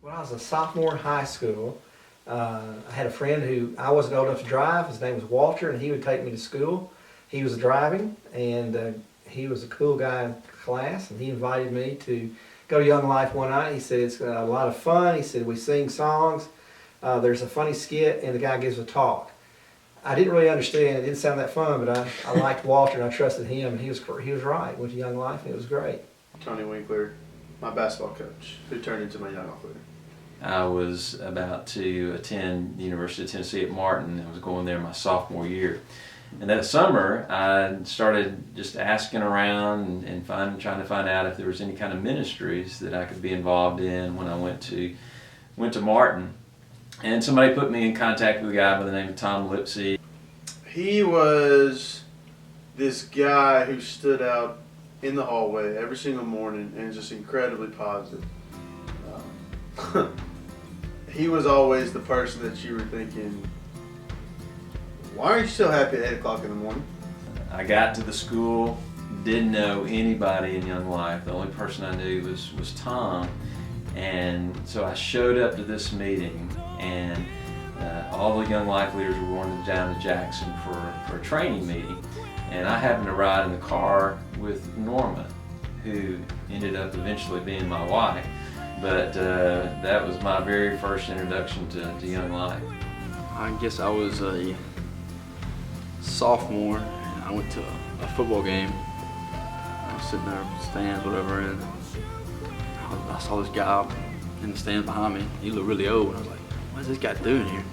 When I was a sophomore in high school, I had a friend who I wasn't old enough to drive. His name was Walter, and he would take me to school. He was driving, and he was a cool guy in class, and he invited me to go to Young Life one night. He said it's a lot of fun. He said we sing songs. There's a funny skit, and the guy gives a talk. I didn't really understand. It didn't sound that fun, but I liked Walter, and I trusted him. And he was right. Went to Young Life, and it was great. Tony Winkler, my basketball coach, who turned into my Young Life leader. I was about to attend the University of Tennessee at Martin. I was going there my sophomore year. And that summer, I started just asking around and trying to find out if there was any kind of ministries that I could be involved in when I went to Martin. And somebody put me in contact with a guy by the name of Tom Lipsey. He was this guy who stood out in the hallway every single morning and just incredibly positive. He was always the person that you were thinking, why aren't you so happy at 8 o'clock in the morning? I got to the school, didn't know anybody in Young Life. The only person I knew was Tom. And so I showed up to this meeting, and all the Young Life leaders were going down to Jackson for a training meeting. And I happened to ride in the car with Norma, who ended up eventually being my wife. But that was my very first introduction to Young Life. I guess I was a sophomore, and I went to a football game. I was sitting there in the stands, whatever, and I saw this guy in the stands behind me. He looked really old, and I was like, what is this guy doing here?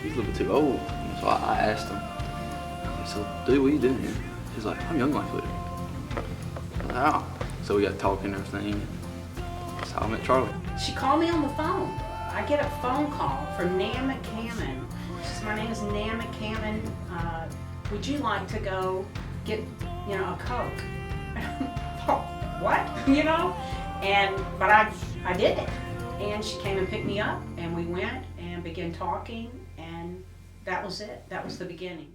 He's a little bit too old. And so I asked him, I said, dude, what are you doing here? He's like, I'm Young Life leader. I was like, oh. So we got talking and everything. That's how I met Charlie. She called me on the phone. I get a phone call from Nan McCammon. She says, my name is Nan McCammon. Would you like to go get, a Coke? Oh, what? But I did it. And she came and picked me up, and we went and began talking, and that was it. That was the beginning.